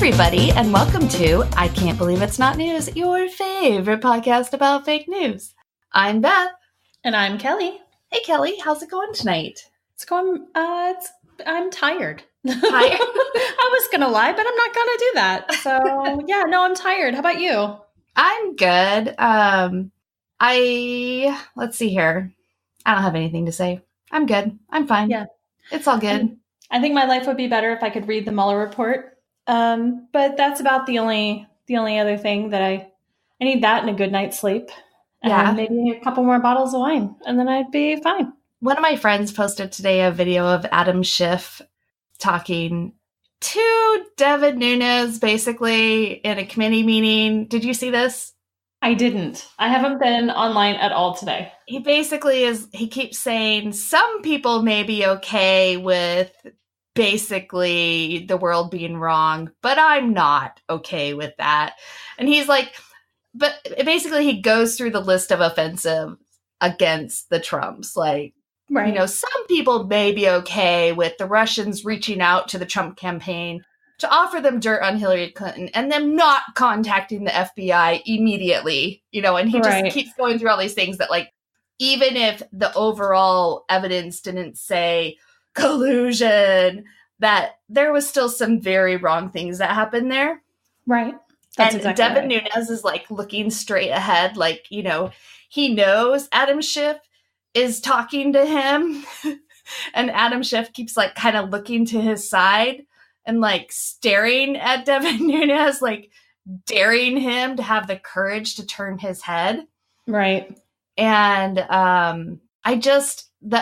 everybody, and welcome to I Can't Believe It's Not News, your favorite podcast about fake news. I'm Beth. And I'm Kelly. Hey, Kelly, how's it going tonight? It's going, I'm tired. Tired? I was going to lie, but I'm not going to do that. So, yeah, no, I'm tired. How about you? I'm good. Let's see here. I don't have anything to say. I'm good. I'm fine. Yeah. It's all good. I think my life would be better if I could read the Mueller report. But that's about the only other thing that I need, that and a good night's sleep. And maybe a couple more bottles of wine, and then I'd be fine. One of my friends posted today a video of Adam Schiff talking to Devin Nunes, basically, in a committee meeting. Did you see this? I didn't. I haven't been online at all today. He basically he keeps saying some people may be okay with basically the world being wrong, but I'm not okay with that. And he's like, but basically he goes through the list of offensive against the Trumps. Like, right. You know, some people may be okay with the Russians reaching out to the Trump campaign to offer them dirt on Hillary Clinton and them not contacting the FBI immediately, you know, and he just keeps going through all these things that, like, even if the overall evidence didn't say collusion, that there was still some very wrong things that happened there. Right. That's exactly Devin Nunes is like looking straight ahead. Like, you know, he knows Adam Schiff is talking to him and Adam Schiff keeps like kind of looking to his side and like staring at Devin Nunes, like daring him to have the courage to turn his head. Right. And that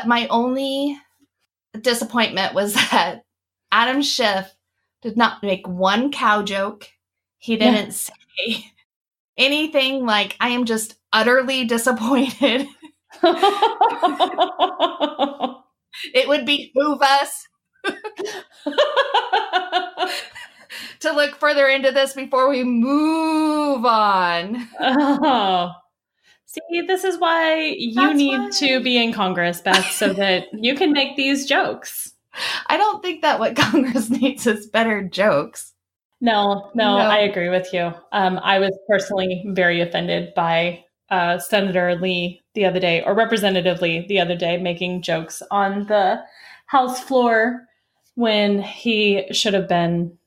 my only disappointment was that Adam Schiff did not make one cow joke. He didn't say anything like, I am just utterly disappointed. It would behoove us to look further into this before we move on. Oh. See, this is why you need to be in Congress, Beth, so that you can make these jokes. I don't think that what Congress needs is better jokes. No, I agree with you. I was personally very offended by Senator Lee the other day, or Representative Lee the other day, making jokes on the House floor when he should have been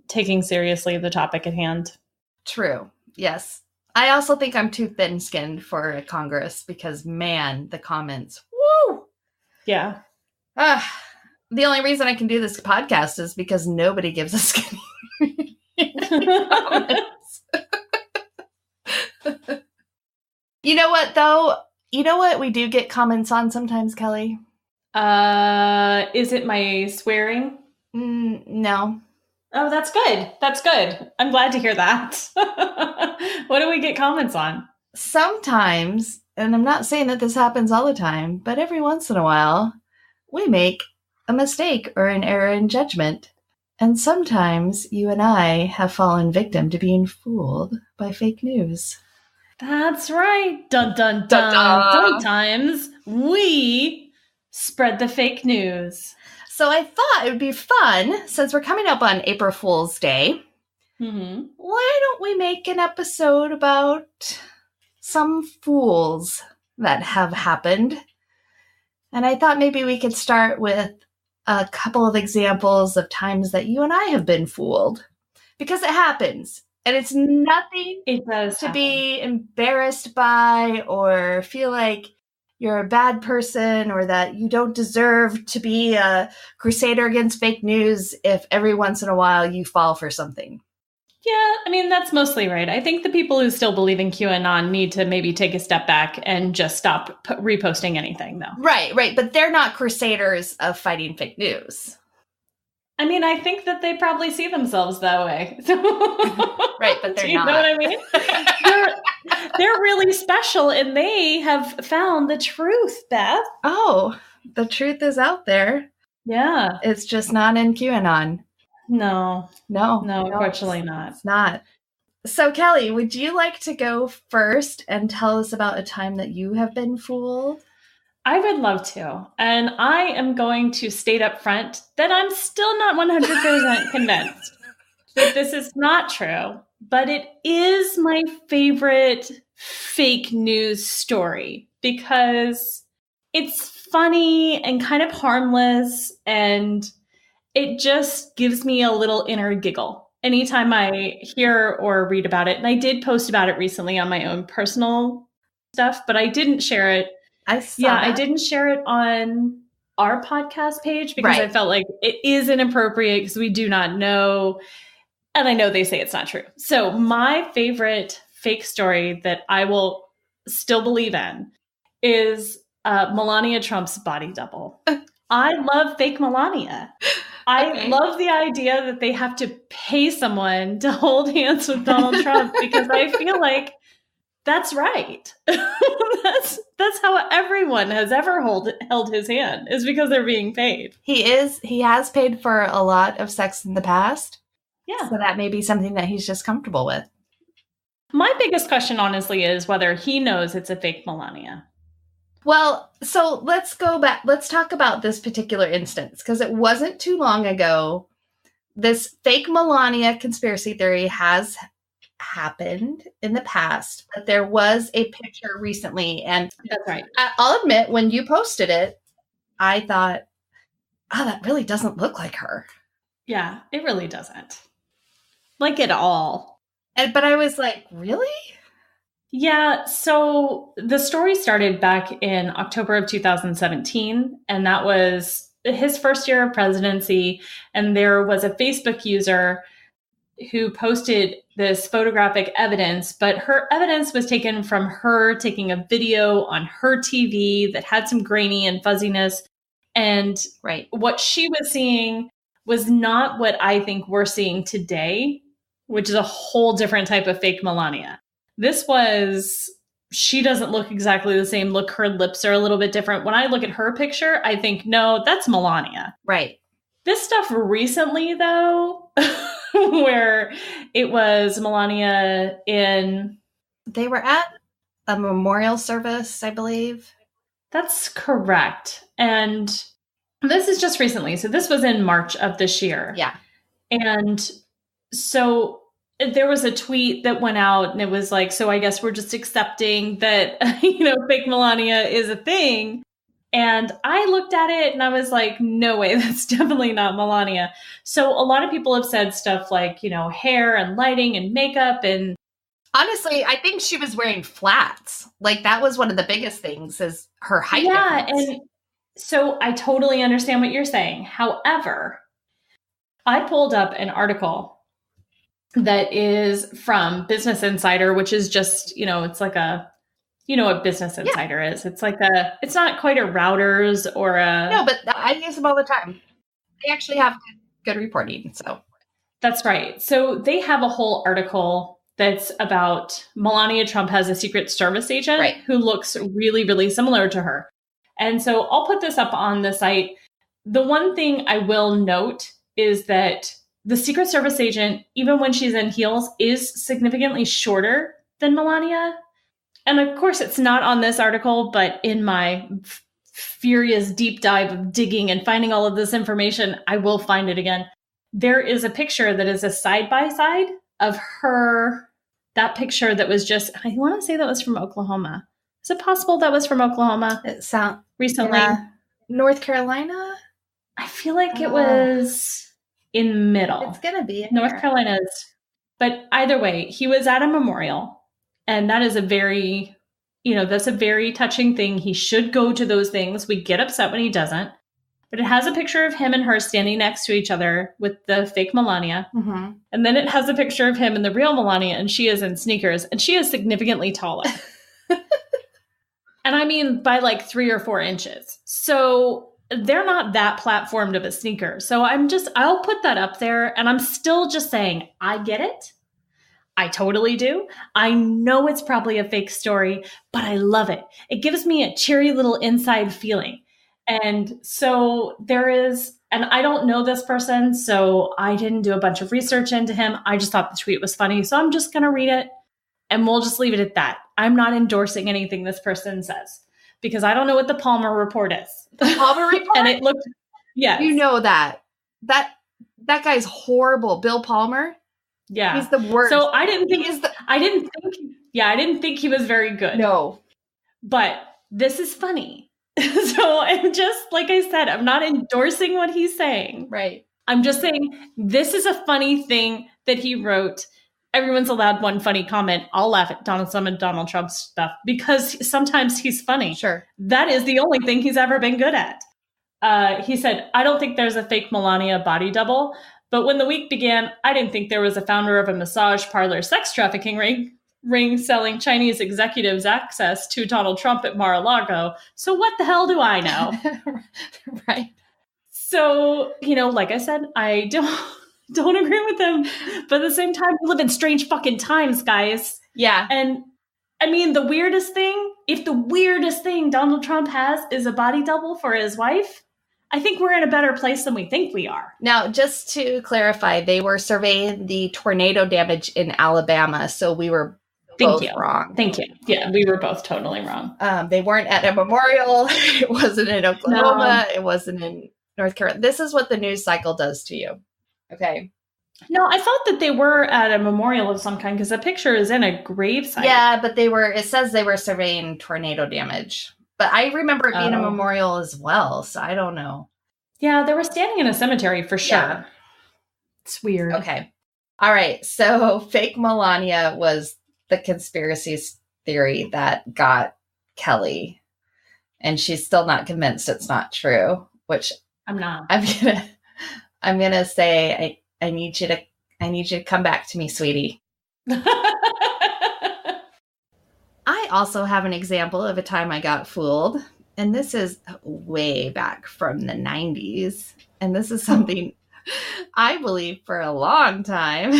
taking seriously the topic at hand. True. Yes. I also think I'm too thin-skinned for Congress because, man, the comments. Woo! Yeah. The only reason I can do this podcast is because nobody gives a skinny comments. You know what, though? You know what we do get comments on sometimes, Kelly? Is it my swearing? No. Oh, that's good. That's good. I'm glad to hear that. What do we get comments on? Sometimes, and I'm not saying that this happens all the time, but every once in a while, we make a mistake or an error in judgment. And sometimes you and I have fallen victim to being fooled by fake news. That's right. Dun, dun, dun. Sometimes we spread the fake news. So I thought it would be fun, since we're coming up on April Fool's Day, why don't we make an episode about some fools that have happened? And I thought maybe we could start with a couple of examples of times that you and I have been fooled. Because it happens. And it's nothing to be embarrassed by or feel like you're a bad person or that you don't deserve to be a crusader against fake news if every once in a while you fall for something. Yeah, I mean, that's mostly right. I think the people who still believe in QAnon need to maybe take a step back and just stop reposting anything, though. Right. But they're not crusaders of fighting fake news. I mean, I think that they probably see themselves that way. Right, but they're not. You know what I mean? They're really special, and they have found the truth, Beth. Oh, the truth is out there. Yeah. It's just not in QAnon. No, unfortunately not. It's not. So, Kelly, would you like to go first and tell us about a time that you have been fooled? I would love to. And I am going to state up front that I'm still not 100% convinced. that this is not true, but it is my favorite fake news story because it's funny and kind of harmless, and it just gives me a little inner giggle anytime I hear or read about it. And I did post about it recently on my own personal stuff, but I didn't share it. I didn't share it on our podcast page because I felt like it is inappropriate because we do not know. And I know they say it's not true. So my favorite fake story that I will still believe in is Melania Trump's body double. I love fake Melania. I love the idea that they have to pay someone to hold hands with Donald Trump because I feel like that's right. That's how everyone has ever held his hand, is because they're being paid. He has paid for a lot of sex in the past. Yeah. So that may be something that he's just comfortable with. My biggest question, honestly, is whether he knows it's a fake Melania. Well, so let's go back. Let's talk about this particular instance, because it wasn't too long ago. This fake Melania conspiracy theory has happened in the past, but there was a picture recently, and that's right. I'll admit, when you posted it, I thought, oh, that really doesn't look like her. Yeah, it really doesn't. Like at all. But I was like, really? Yeah, so the story started back in October of 2017, and that was his first year of presidency, and there was a Facebook user who posted this photographic evidence, but her evidence was taken from her taking a video on her TV that had some grainy and fuzziness, and what she was seeing was not what I think we're seeing today, which is a whole different type of fake Melania. This was, she doesn't look exactly the same. Look, her lips are a little bit different. When I look at her picture, I think, no, that's Melania. Right. This stuff recently, though, where it was Melania in... They were at a memorial service, I believe. That's correct. And this is just recently. So this was in March of this year. Yeah. And so there was a tweet that went out and it was like, so I guess we're just accepting that, fake Melania is a thing. And I looked at it and I was like, no way, that's definitely not Melania. So a lot of people have said stuff like, hair and lighting and makeup. And honestly, I think she was wearing flats. Like that was one of the biggest things, is her height. Yeah. difference. And so I totally understand what you're saying. However, I pulled up an article that is from Business Insider, which is just, it's like a, what Business Insider is. It's like it's not quite a Reuters or a... No, but I use them all the time. They actually have good reporting, so. That's right. So they have a whole article that's about Melania Trump has a Secret Service agent who looks really, really similar to her. And so I'll put this up on the site. The one thing I will note is that the Secret Service agent, even when she's in heels, is significantly shorter than Melania. And of course, it's not on this article, but in my furious deep dive of digging and finding all of this information, I will find it again. There is a picture that is a side-by-side of her, that picture that was just, I want to say that was from Oklahoma. Is it possible that was from Oklahoma? It sounds recently. North Carolina? I feel like it was in the middle. It's going to be North Carolina. But either way, he was at a memorial. And that is a very, that's a very touching thing. He should go to those things. We get upset when he doesn't. But it has a picture of him and her standing next to each other with the fake Melania. Mm-hmm. And then it has a picture of him and the real Melania, and she is in sneakers. And she is significantly taller. And I mean by like 3 or 4 inches. So they're not that platformed of a sneaker. So I'll put that up there. And I'm still just saying, I get it. I totally do. I know it's probably a fake story, but I love it. It gives me a cheery little inside feeling. And so there is, and I don't know this person, so I didn't do a bunch of research into him. I just thought the tweet was funny. So I'm just going to read it and we'll just leave it at that. I'm not endorsing anything this person says because I don't know what the Palmer report is. The Palmer report? And it looked, yeah. You know that guy's horrible. Bill Palmer. Yeah. He's the worst. So I didn't think he was very good. No. But this is funny. So I'm just, like I said, I'm not endorsing what he's saying. Right. I'm just saying this is a funny thing that he wrote. Everyone's allowed one funny comment. I'll laugh at some of Donald Trump's stuff because sometimes he's funny. Sure. That is the only thing he's ever been good at. He said, I don't think there's a fake Melania body double, but when the week began, I didn't think there was a founder of a massage parlor sex trafficking ring selling Chinese executives access to Donald Trump at Mar-a-Lago. So what the hell do I know? Right. So, like I said, I don't agree with him. But at the same time, we live in strange fucking times, guys. Yeah. And I mean, if the weirdest thing Donald Trump has is a body double for his wife, I think we're in a better place than we think we are. Now, just to clarify, they were surveying the tornado damage in Alabama. So we were both wrong. Thank you. Yeah, we were both totally wrong. They weren't at a memorial. It wasn't in Oklahoma. No. It wasn't in North Carolina. This is what the news cycle does to you. Okay. No, I thought that they were at a memorial of some kind because the picture is in a gravesite. Yeah, but it says they were surveying tornado damage. But I remember it being a memorial as well, so I don't know. Yeah, they were standing in a cemetery for sure. Yeah. It's weird. Okay. All right. So fake Melania was the conspiracy theory that got Kelly. And she's still not convinced it's not true, which I'm not. I'm gonna say I need you to come back to me, sweetie. I also have an example of a time I got fooled. And this is way back from the 90s. And this is something I believed for a long time.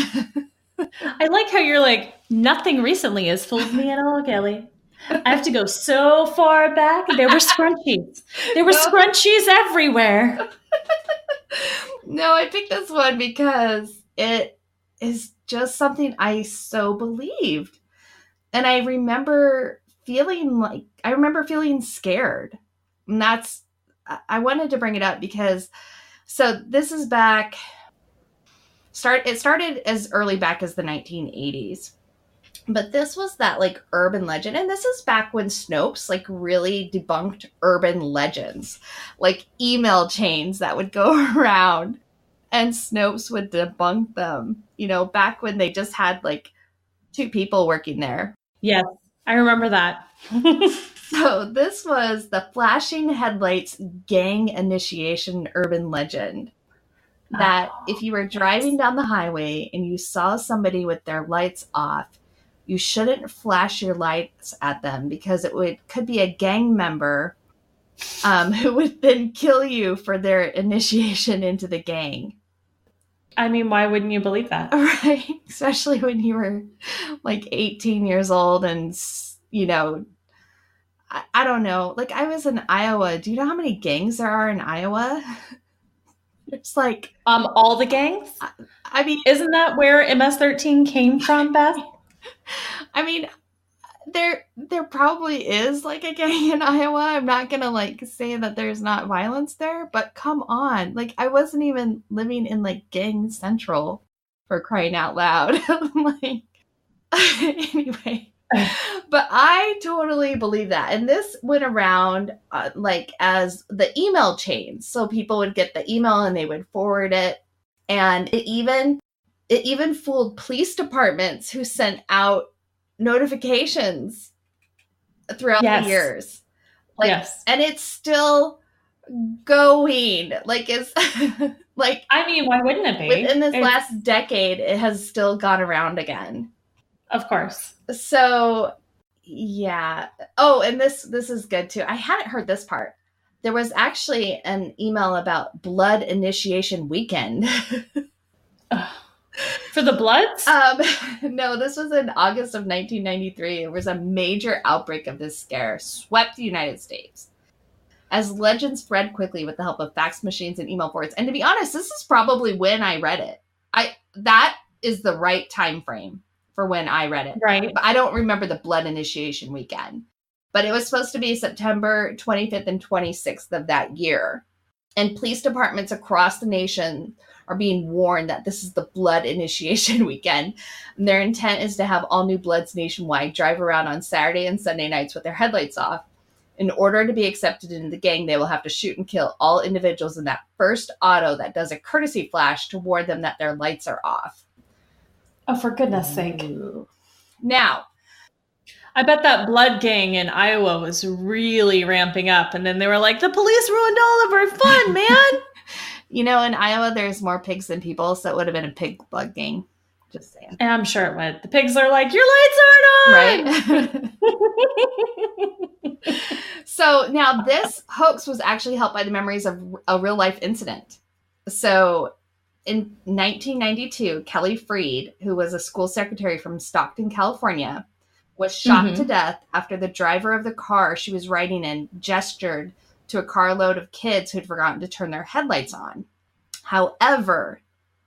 I like how you're like, nothing recently has fooled me at all, Kelly. I have to go so far back. There were scrunchies. There were scrunchies everywhere. No, I picked this one because it is just something I so believed. And I remember feeling scared. And I wanted to bring it up because, so this is back, it started as early back as the 1980s. But this was that like urban legend. And this is back when Snopes like really debunked urban legends, like email chains that would go around and Snopes would debunk them, back when they just had like 2 people working there. Yes, I remember that. So this was the flashing headlights gang initiation urban legend. That if you were driving down the highway and you saw somebody with their lights off, you shouldn't flash your lights at them because could be a gang member who would then kill you for their initiation into the gang. I mean, why wouldn't you believe that? Right. Especially when you were like 18 years old and, I don't know. Like I was in Iowa. Do you know how many gangs there are in Iowa? It's like all the gangs. I mean, isn't that where MS-13 came from, Beth? I mean, there probably is like a gang in Iowa. I'm not gonna like say that there's not violence there, but come on, like I wasn't even living in like gang central, for crying out loud. Like anyway. But I totally believe that. And this went around like as the email chains. So people would get the email and they would forward it. And it even fooled police departments who sent out notifications throughout the years. Like, yes. And it's still going. Like it's like, I mean, why wouldn't it be? Within this last decade, it has still gone around again. Of course. So, yeah. Oh, and this is good too. I hadn't heard this part. There was actually an email about blood initiation weekend. For the Bloods? No, this was in August of 1993. There was a major outbreak of this scare, swept the United States. As legend spread quickly with the help of fax machines and email forwards. And to be honest, this is probably when I read it. That is the right time frame for when I read it. Right. But I don't remember the blood initiation weekend. But it was supposed to be September 25th and 26th of that year. And police departments across the nation are being warned that this is the blood initiation weekend. And their intent is to have all new Bloods nationwide drive around on Saturday and Sunday nights with their headlights off. In order to be accepted into the gang, they will have to shoot and kill all individuals in that first auto that does a courtesy flash to warn them that their lights are off. Oh, for goodness sake. Now, I bet that blood gang in Iowa was really ramping up. And then they were like, the police ruined all of our fun, man. In Iowa, there's more pigs than people, so it would have been a pig blood gang. Just saying. And I'm sure it would. The pigs are like, your lights aren't on! Right? So now this hoax was actually helped by the memories of a real-life incident. So in 1992, Kelly Freed, who was a school secretary from Stockton, California, was shot to death after the driver of the car she was riding in gestured to a carload of kids who'd forgotten to turn their headlights on. However,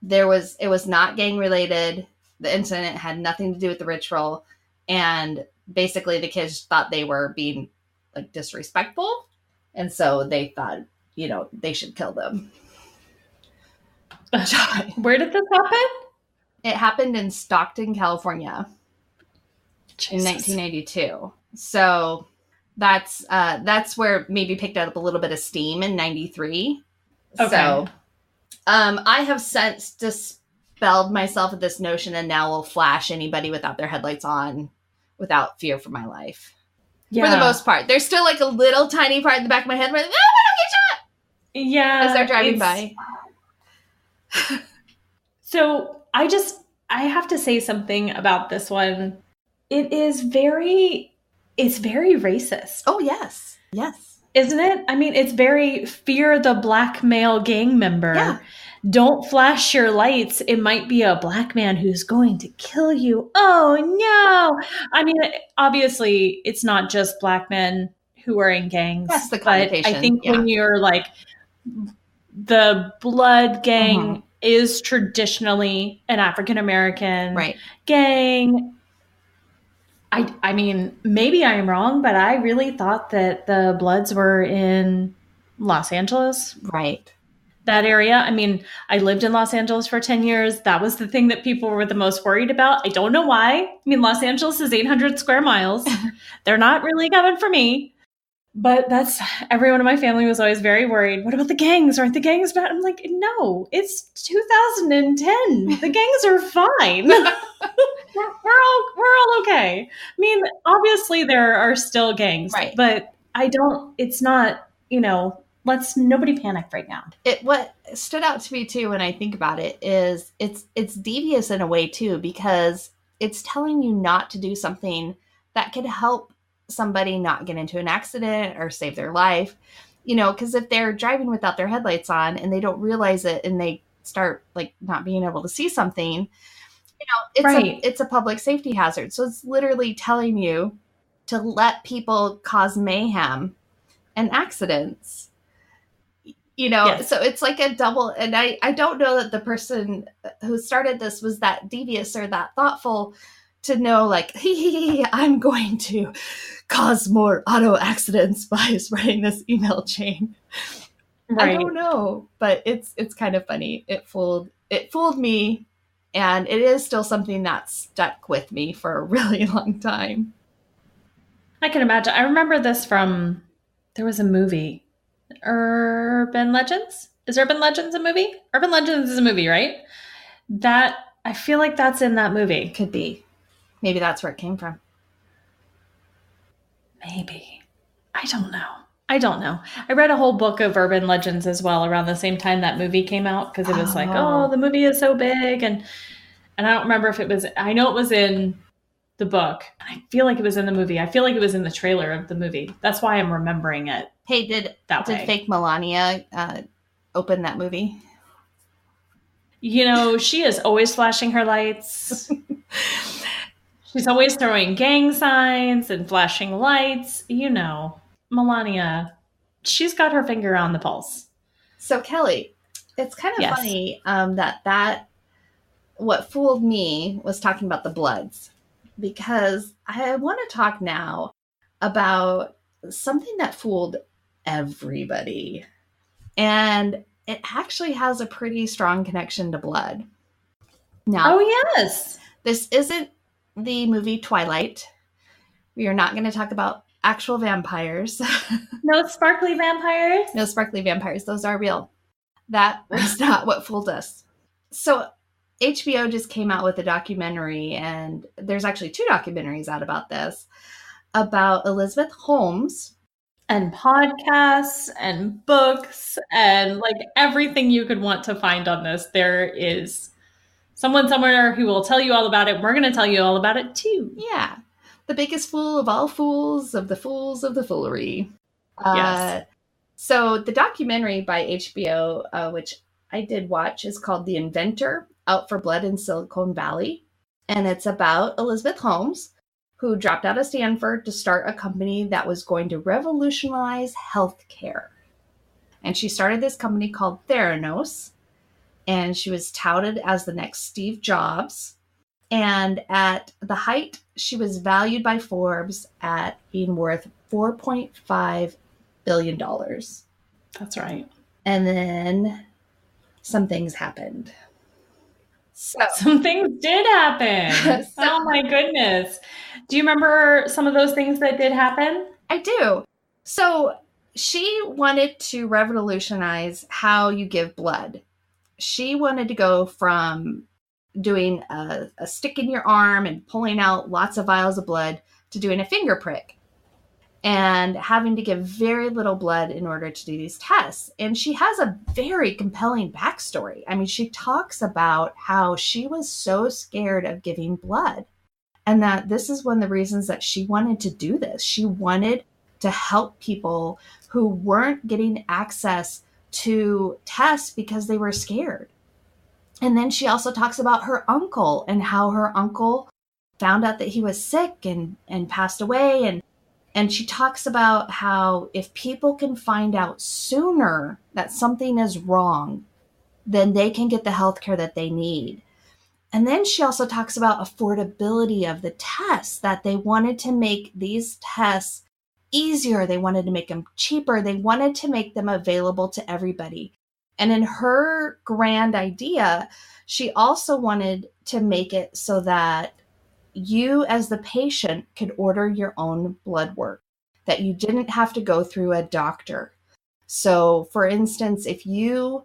it was not gang related. The incident had nothing to do with the ritual. And basically the kids thought they were being like disrespectful. And so they thought, they should kill them. Where did this happen? It happened in Stockton, California. Jesus. In 1992. So that's where it maybe picked up a little bit of steam in 93. Okay. So I have since dispelled myself of this notion and now will flash anybody without their headlights on without fear for my life. Yeah. For the most part. There's still like a little tiny part in the back of my head where I don't get shot. Yeah. As they're driving by. So I have to say something about this one. It's very racist. Oh, yes. Yes. Isn't it? I mean, it's very fear the black male gang member. Yeah. Don't flash your lights. It might be a black man who's going to kill you. Oh, no. I mean, obviously, it's not just black men who are in gangs. That's the connotation. But I think when you're like, the blood gang is traditionally an African-American gang. I mean, maybe I'm wrong, but I really thought that the Bloods were in Los Angeles. Right. That area. I mean, I lived in Los Angeles for 10 years. That was the thing that people were the most worried about. I don't know why. I mean, Los Angeles is 800 square miles. They're not really coming for me. But everyone in my family was always very worried. What about the gangs? Aren't the gangs bad? I'm like, no, it's 2010. The gangs are fine. we're all okay. I mean, obviously there are still gangs, but it's not, nobody panic right now. What stood out to me too, when I think about it, is it's devious in a way too, because it's telling you not to do something that could help somebody not get into an accident or save their life, because if they're driving without their headlights on and they don't realize it and they start like not being able to see something, it's a public safety hazard. So it's literally telling you to let people cause mayhem and accidents, yes. So it's like a double, and I don't know that the person who started this was that devious or that thoughtful to know, like, I'm going to cause more auto accidents by spreading this email chain. Right. I don't know, but it's kind of funny. It fooled me, and it is still something that stuck with me for a really long time. I can imagine. I remember this from, there was a movie, Urban Legends. Is Urban Legends a movie? Urban Legends is a movie, right? I feel like that's in that movie. Could be. Maybe that's where it came from. Maybe. I don't know. I read a whole book of urban legends as well around the same time that movie came out, because it was like, oh, the movie is so big. And I don't remember if it was, I know it was in the book. And I feel like it was in the movie. I feel like it was in the trailer of the movie. That's why I'm remembering it. Hey, did fake Melania open that movie? She is always flashing her lights. She's always throwing gang signs and flashing lights. Melania, she's got her finger on the pulse. So Kelly, it's kind of funny that what fooled me was talking about the Bloods, because I want to talk now about something that fooled everybody. And it actually has a pretty strong connection to blood. Now, oh, yes. This isn't the movie Twilight. We are not going to talk about actual vampires. No sparkly vampires? No sparkly vampires. Those are real. That was not what fooled us. So HBO just came out with a documentary, and there's actually 2 documentaries out about this, about Elizabeth Holmes. And podcasts and books and like everything you could want to find on this. There is someone somewhere who will tell you all about it. We're going to tell you all about it too. Yeah. The biggest fool of all fools of the foolery. Yes. So the documentary by HBO, which I did watch, is called The Inventor, Out for Blood in Silicon Valley. And it's about Elizabeth Holmes, who dropped out of Stanford to start a company that was going to revolutionize healthcare. And she started this company called Theranos. And she was touted as the next Steve Jobs. And at the height, she was valued by Forbes at being worth $4.5 billion. That's right. And then some things happened. Some things did happen. Oh my goodness. Do you remember some of those things that did happen? I do. So she wanted to revolutionize how you give blood. She wanted to go from doing a stick in your arm and pulling out lots of vials of blood to doing a finger prick and having to give very little blood in order to do these tests. And she has a very compelling backstory. I mean, she talks about how she was so scared of giving blood, and that this is one of the reasons that she wanted to do this. She wanted to help people who weren't getting access to tests because they were scared. And then she also talks about her uncle and how her uncle found out that he was sick and passed away. And she talks about how if people can find out sooner that something is wrong, then they can get the healthcare that they need. And then she also talks about affordability of the tests, that they wanted to make these tests easier. They wanted to make them cheaper. They wanted to make them available to everybody. And in her grand idea, she also wanted to make it so that you as the patient could order your own blood work, that you didn't have to go through a doctor. So for instance, if you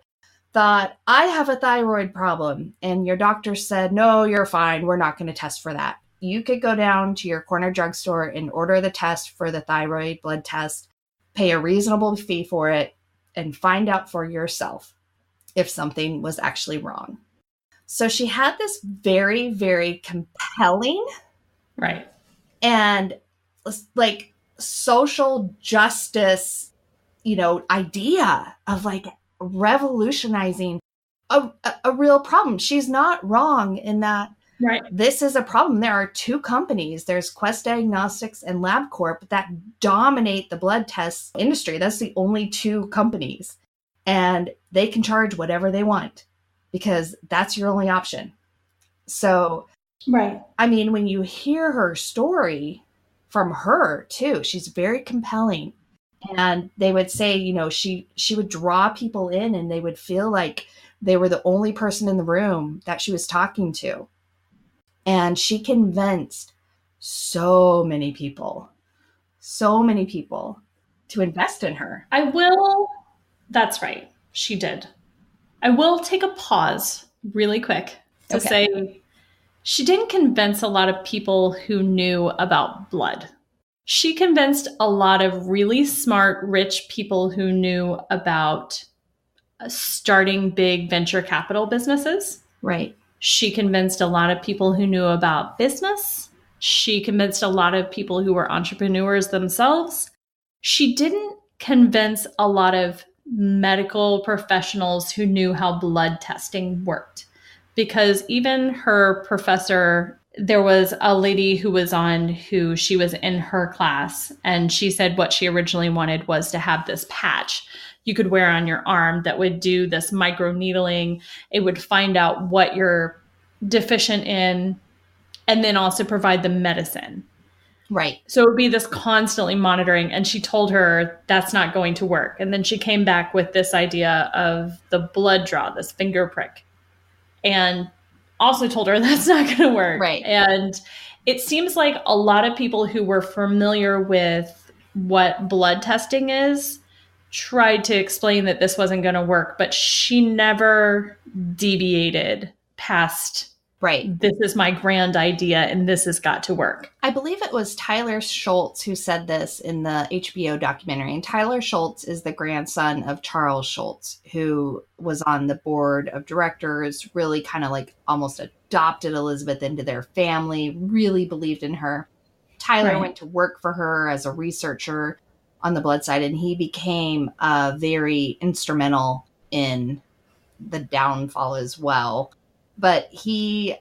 thought, I have a thyroid problem, and your doctor said, no, you're fine, we're not going to test for that, you could go down to your corner drugstore and order the test for the thyroid blood test, pay a reasonable fee for it, and find out for yourself if something was actually wrong. So she had this very, very compelling, right, and like social justice, idea of like revolutionizing a real problem. She's not wrong in that. Right. This is a problem. There are 2 companies. There's Quest Diagnostics and LabCorp that dominate the blood test industry. That's the only 2 companies. And they can charge whatever they want because that's your only option. So, right. I mean, when you hear her story from her too, she's very compelling. And they would say, she would draw people in and they would feel like they were the only person in the room that she was talking to. And she convinced so many people to invest in her. That's right. She did. I will take a pause really quick to say she didn't convince a lot of people who knew about blood. She convinced a lot of really smart, rich people who knew about starting big venture capital businesses. Right. She convinced a lot of people who knew about business. She convinced a lot of people who were entrepreneurs themselves. She didn't convince a lot of medical professionals who knew how blood testing worked. Because even her professor, there was a lady who was on who she was in her class, and she said what she originally wanted was to have this patch you could wear on your arm that would do this micro needling. It would find out what you're deficient in and then also provide the medicine. Right. So it would be this constantly monitoring. And she told her that's not going to work. And then she came back with this idea of the blood draw, this finger prick. And also told her that's not going to work. Right. And it seems like a lot of people who were familiar with what blood testing is tried to explain that this wasn't going to work, but she never deviated past, right, this is my grand idea and this has got to work. I believe it was Tyler Schultz who said this in the HBO documentary. And Tyler Schultz is the grandson of Charles Schultz, who was on the board of directors, really kind of like almost adopted Elizabeth into their family, really believed in her. Tyler went to work for her as a researcher on the blood side, and he became very instrumental in the downfall as well. But he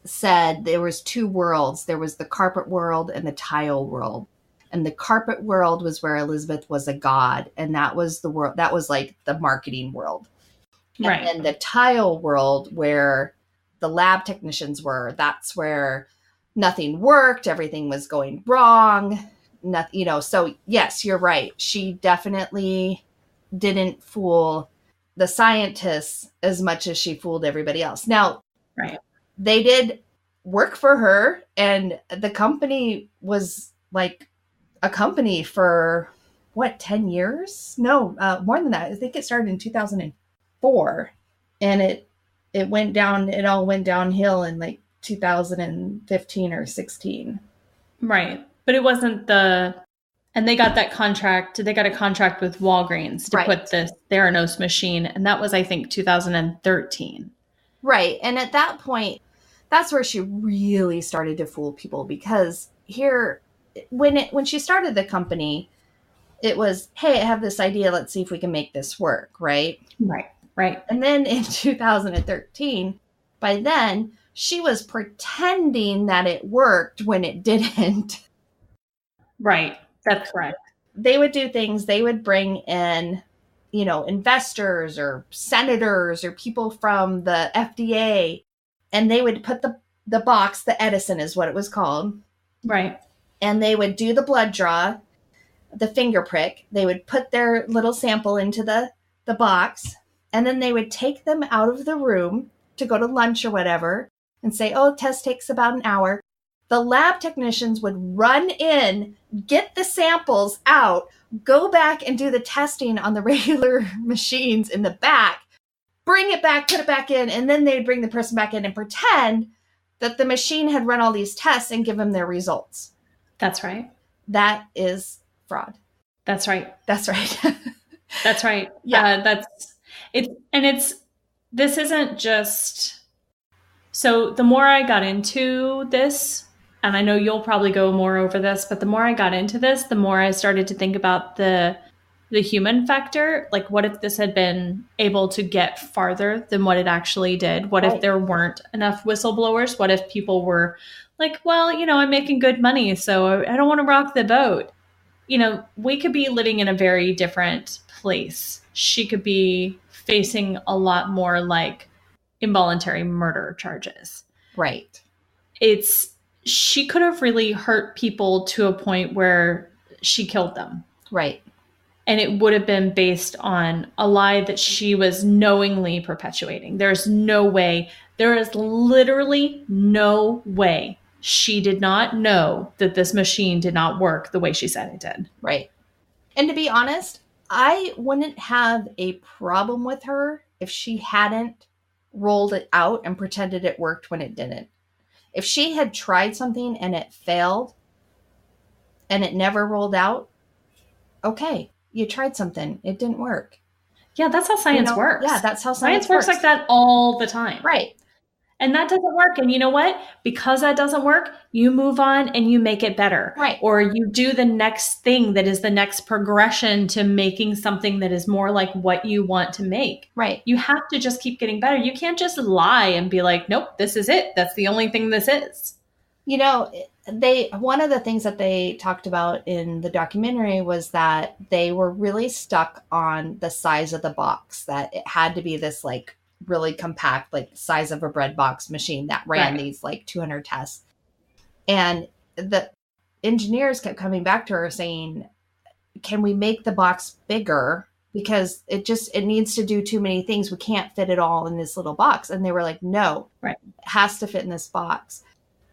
said there was two worlds. There was the carpet world and the tile world. And the carpet world was where Elizabeth was a god. And that was the world, that was like the marketing world. Right. And then the tile world where the lab technicians were, that's where nothing worked. Everything was going wrong. Nothing, you know, so yes, you're right. She definitely didn't fool the scientists as much as she fooled everybody else. Now, right. They did work for her, and the company was like a company for 10 years? No, more than that. I think it started in 2004, and it went down. It all went downhill in like 2015 or 16. Right. But it wasn't and they got that contract. They got a contract with Walgreens to put this Theranos machine. And that was, I think, 2013. Right. And at that point, that's where she really started to fool people, because here, when she started the company, it was, hey, I have this idea. Let's see if we can make this work. Right. Right. Right. And then in 2013, by then, she was pretending that it worked when it didn't. Right. That's correct. They would do things. They would bring in, you know, investors or senators or people from the FDA, and they would put the box, the Edison is what it was called. Right. And they would do the blood draw, the finger prick. They would put their little sample into the box, and then they would take them out of the room to go to lunch or whatever and say, oh, the test takes about an hour. The lab technicians would run in, get the samples out, go back and do the testing on the regular machines in the back, bring it back, put it back in, and then they'd bring the person back in and pretend that the machine had run all these tests and give them their results. That's right. That is fraud. That's right. That's right. That's right. Yeah. This isn't just, so the more I got into this, and I know you'll probably go more over this, but the more I got into this, the more I started to think about the human factor. Like, what if this had been able to get farther than what it actually did? What if there weren't enough whistleblowers? What if people were like, well, you know, I'm making good money, so I don't want to rock the boat. You know, we could be living in a very different place. She could be facing a lot more like involuntary murder charges. Right. She could have really hurt people to a point where she killed them. Right. And it would have been based on a lie that she was knowingly perpetuating. There's no way. There is literally no way she did not know that this machine did not work the way she said it did. Right. And to be honest, I wouldn't have a problem with her if she hadn't rolled it out and pretended it worked when it didn't. If she had tried something and it failed and it never rolled out, okay, you tried something, it didn't work. Yeah, that's how science works. Yeah, that's how science works. Like that all the time. Right. And that doesn't work. And you know what? Because that doesn't work, you move on and you make it better. Right. Or you do the next thing that is the next progression to making something that is more like what you want to make. Right. You have to just keep getting better. You can't just lie and be like, nope, this is it. That's the only thing this is. You know, one of the things that they talked about in the documentary was that they were really stuck on the size of the box, that it had to be this like really compact, like size of a bread box machine that ran these like 200 tests. And engineers kept coming back to her saying, can we make the box bigger? Because it needs to do too many things. We can't fit it all in this little box. And they were like, no, right. It has to fit in this box.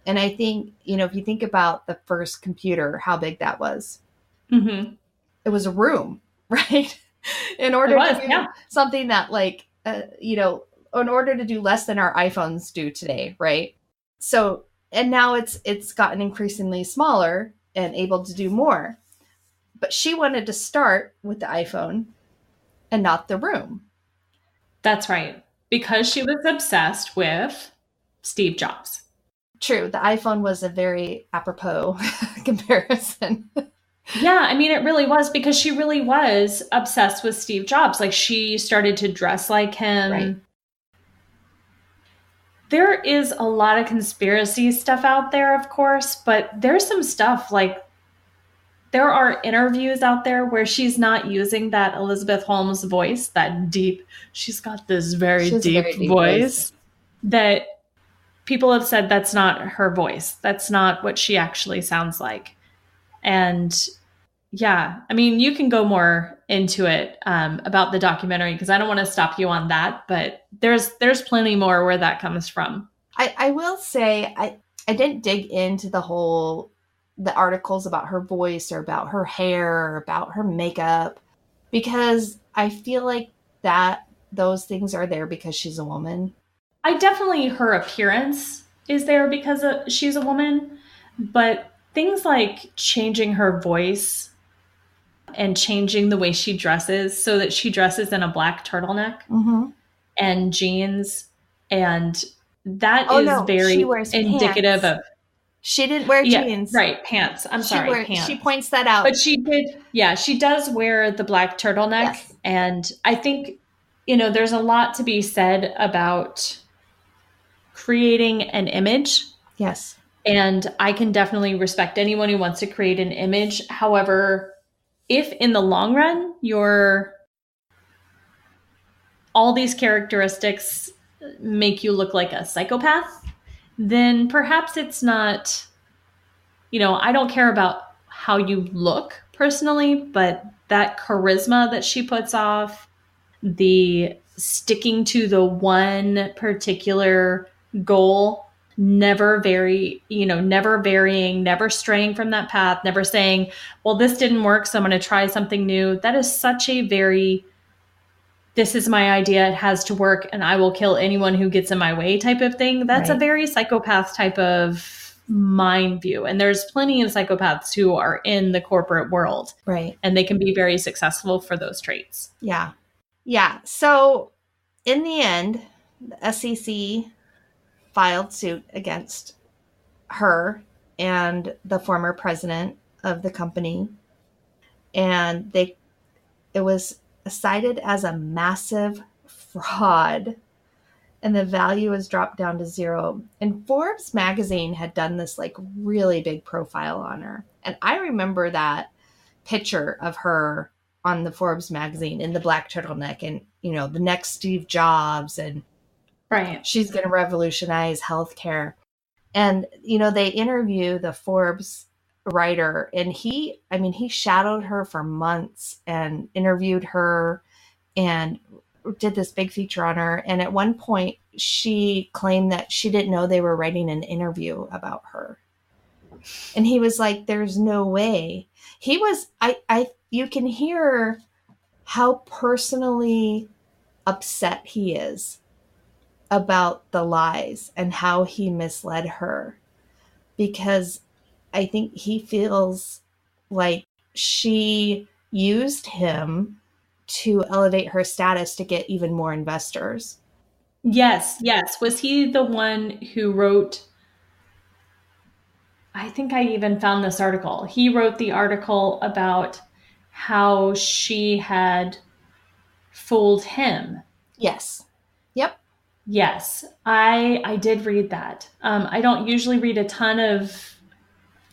And I think, if you think about the first computer, how big that was, mm-hmm. It was a room, right? In order to do something that in order to do less than our iPhones do today, right? So, and now it's gotten increasingly smaller and able to do more. But she wanted to start with the iPhone and not the room. That's right. Because she was obsessed with Steve Jobs. True. The iPhone was a very apropos comparison. Yeah, I mean, it really was, because she really was obsessed with Steve Jobs. Like, she started to dress like him. Right. There is a lot of conspiracy stuff out there, of course, but there's some stuff like there are interviews out there where she's not using that Elizabeth Holmes voice, that deep, she's got this very deep voice that people have said that's not her voice. That's not what she actually sounds like. And yeah, I mean, you can go more into it about the documentary, because I don't want to stop you on that, but there's plenty more where that comes from. I will say I didn't dig into the articles about her voice or about her hair or about her makeup, because I feel like that those things are there because she's a woman. Her appearance is there because she's a woman, but things like changing her voice and changing the way she dresses, so that she dresses in a black turtleneck and jeans, and that is very indicative of. She didn't wear jeans. Right, pants. Pants. She points that out. But she did, she does wear the black turtleneck. Yes. And I think, there's a lot to be said about creating an image. Yes. And I can definitely respect anyone who wants to create an image. However, if in the long run, all these characteristics make you look like a psychopath, then perhaps it's not, I don't care about how you look personally, but that charisma that she puts off, the sticking to the one particular goal, never varying, never straying from that path, never saying, well, this didn't work, so I'm going to try something new. That is such a very, this is my idea, it has to work, and I will kill anyone who gets in my way type of thing. That's a very psychopath type of mind view. And there's plenty of psychopaths who are in the corporate world. Right. And they can be very successful for those traits. Yeah. Yeah. So in the end, the SEC filed suit against her and the former president of the company. And it was cited as a massive fraud, and the value was dropped down to zero. And Forbes magazine had done this really big profile on her. And I remember that picture of her on the Forbes magazine in the black turtleneck and, the next Steve Jobs, and she's going to revolutionize healthcare. And, they interview the Forbes writer, and he shadowed her for months and interviewed her and did this big feature on her. And at one point she claimed that she didn't know they were writing an interview about her. And he was like, there's no way. He was, you can hear how personally upset he is about the lies and how he misled her, because I think he feels like she used him to elevate her status to get even more investors. Yes. Was he the one who wrote, I think I even found this article. He wrote the article about how she had fooled him. Yes. Yep. Yes, I did read that. I don't usually read a ton of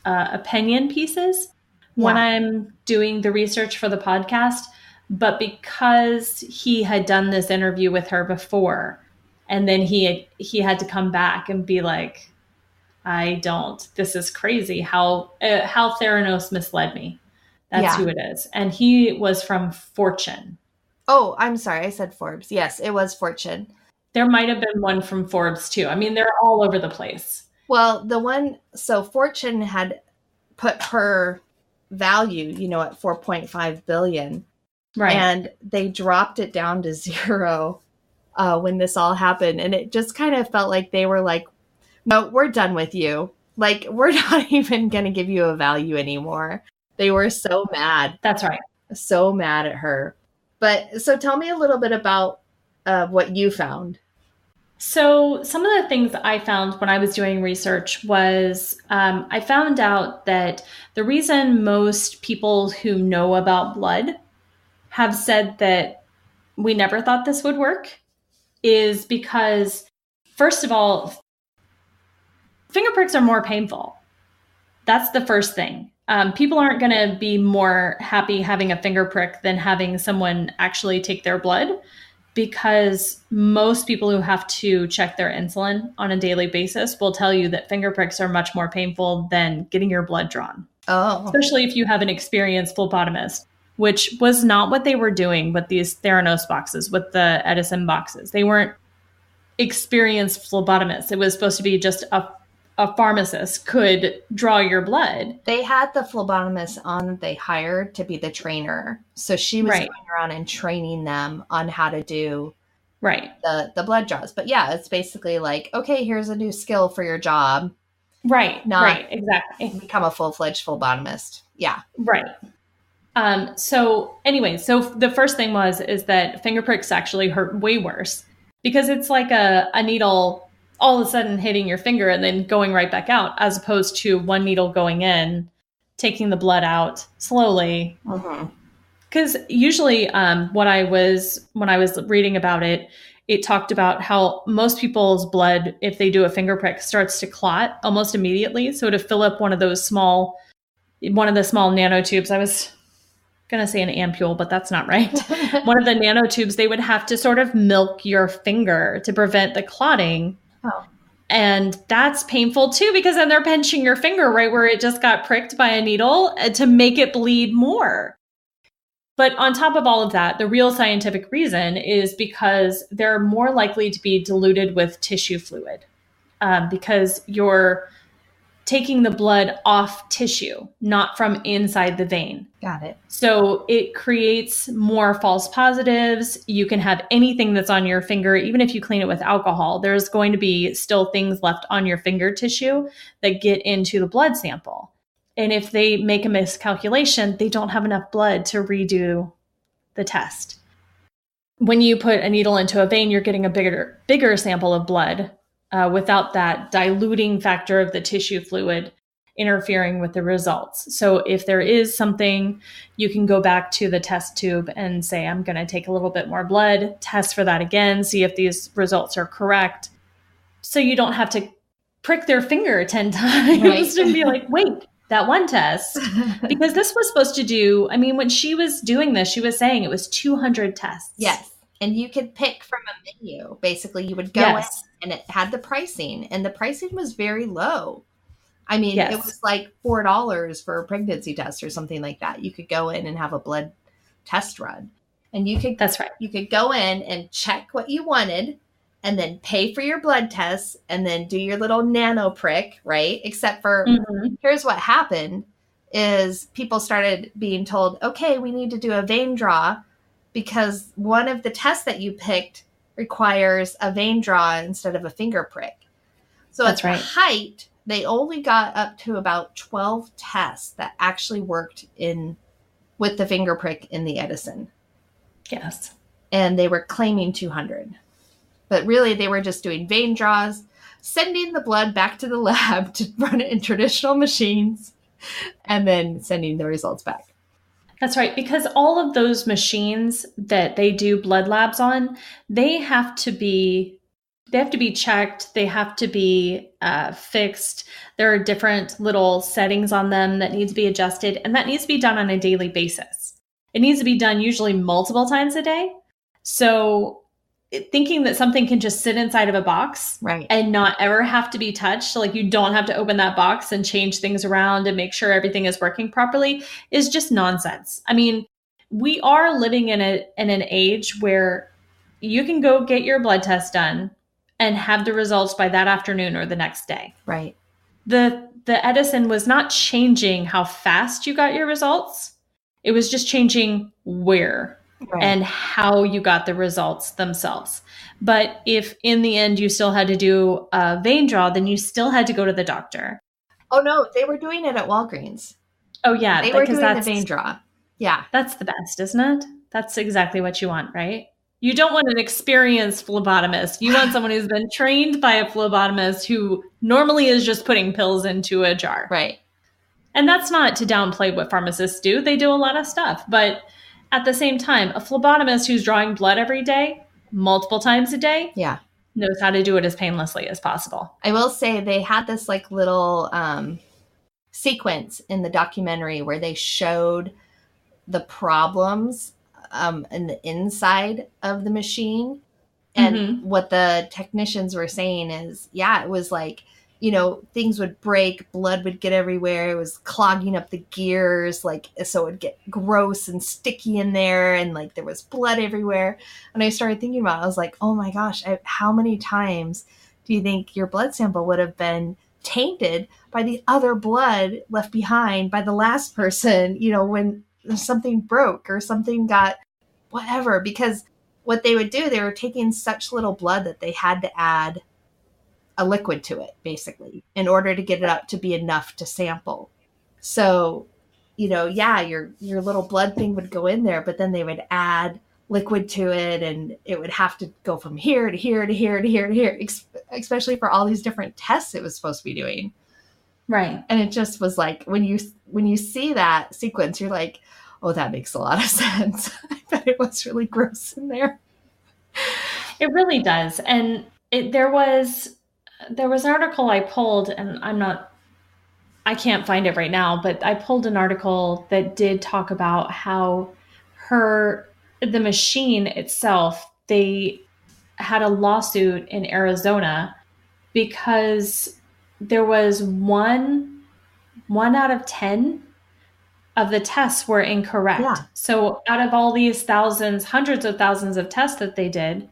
opinion pieces when I'm doing the research for the podcast, but because he had done this interview with her before, and then he had to come back and be like, I don't. This is crazy how Theranos misled me. That's who it is. And he was from Fortune. Oh, I'm sorry. I said Forbes. Yes, it was Fortune. There might have been one from Forbes too. I mean, they're all over the place. Well, so Fortune had put her value, at 4.5 billion. Right. And they dropped it down to 0 when this all happened. And it just kind of felt like they were like, no, we're done with you. Like, we're not even going to give you a value anymore. They were so mad. That's right. So mad at her. But so tell me a little bit about what you found. So some of the things I found when I was doing research was I found out that the reason most people who know about blood have said that we never thought this would work is because, first of all, finger pricks are more painful. That's the first thing. People aren't going to be more happy having a finger prick than having someone actually take their blood, because most people who have to check their insulin on a daily basis will tell you that finger pricks are much more painful than getting your blood drawn. Oh. Especially if you have an experienced phlebotomist, which was not what they were doing with these Theranos boxes, with the Edison boxes. They weren't experienced phlebotomists. It was supposed to be just a pharmacist could draw your blood. They had the phlebotomist on that they hired to be the trainer. So she was going around and training them on how to do the blood draws. But yeah, it's basically like, okay, here's a new skill for your job. Right. Exactly. Become a full-fledged phlebotomist. Yeah. Right. So the first thing is that finger pricks actually hurt way worse, because it's like a needle all of a sudden hitting your finger and then going right back out, as opposed to one needle going in, taking the blood out slowly. Because usually when I was reading about it, it talked about how most people's blood, if they do a finger prick, starts to clot almost immediately. So to fill up one of the small nanotubes, I was going to say an ampule, but that's not right. One of the nanotubes, they would have to sort of milk your finger to prevent the clotting. Oh. And that's painful too, because then they're pinching your finger right where it just got pricked by a needle to make it bleed more. But on top of all of that, the real scientific reason is because they're more likely to be diluted with tissue fluid, because you're taking the blood off tissue, not from inside the vein. Got it. So it creates more false positives. You can have anything that's on your finger, even if you clean it with alcohol, there's going to be still things left on your finger tissue that get into the blood sample. And if they make a miscalculation, they don't have enough blood to redo the test. When you put a needle into a vein, you're getting a bigger sample of blood without that diluting factor of the tissue fluid interfering with the results. So if there is something, you can go back to the test tube and say, I'm going to take a little bit more blood, test for that again, see if these results are correct. So you don't have to prick their finger 10 times and be like, wait, that one test, because this was supposed to do, I mean, when she was doing this, she was saying it was 200 tests. Yes. And you could pick from a menu. Basically, you would go in and it had the pricing, and the pricing was very low. I mean, it was like $4 for a pregnancy test or something like that. You could go in and have a blood test run, and you could, that's right. You could go in and check what you wanted and then pay for your blood tests and then do your little nano prick, right? Except for here's what happened is people started being told, okay, we need to do a vein draw because one of the tests that you picked requires a vein draw instead of a finger prick. So that's at the height, they only got up to about 12 tests that actually worked with the finger prick in the Edison. Yes. And they were claiming 200. But really, they were just doing vein draws, sending the blood back to the lab to run it in traditional machines, and then sending the results back. That's right. Because all of those machines that they do blood labs on, they have to be checked. They have to be fixed. There are different little settings on them that need to be adjusted, and that needs to be done on a daily basis. It needs to be done usually multiple times a day. So thinking that something can just sit inside of a box and not ever have to be touched. So like you don't have to open that box and change things around and make sure everything is working properly is just nonsense. I mean, we are living in an age where you can go get your blood test done and have the results by that afternoon or the next day. Right. The Edison was not changing how fast you got your results. It was just changing where and how you got the results themselves. But if in the end you still had to do a vein draw, then you still had to go to the doctor. Oh, no, they were doing it at Walgreens. Oh, yeah. They were doing the vein draw. Yeah. That's the best, isn't it? That's exactly what you want, right? You don't want an experienced phlebotomist. You want someone who's been trained by a phlebotomist who normally is just putting pills into a jar. Right. And that's not to downplay what pharmacists do. They do a lot of stuff. But at the same time, a phlebotomist who's drawing blood every day, multiple times a day, knows how to do it as painlessly as possible. I will say they had this like little sequence in the documentary where they showed the problems in the inside of the machine. And what the technicians were saying is, it was like, you know, things would break, blood would get everywhere. It was clogging up the gears, like, so it would get gross and sticky in there. And like, there was blood everywhere. And I started thinking about it. I was like, oh my gosh, how many times do you think your blood sample would have been tainted by the other blood left behind by the last person, you know, when something broke or something got whatever? Because what they would do, they were taking such little blood that they had to add a liquid to it, basically, in order to get it up to be enough to sample. So, you know, your little blood thing would go in there, but then they would add liquid to it, and it would have to go from here to here to here to here to here, especially for all these different tests it was supposed to be doing. Right. And it just was like, when you see that sequence, you're like, oh, that makes a lot of sense. I bet it was really gross in there. It really does. And there was an article I pulled, and I can't find it right now, but I pulled an article that did talk about how the machine itself, they had a lawsuit in Arizona because there was one out of 10 of the tests were incorrect. Yeah. So out of all these hundreds of thousands of tests that they did,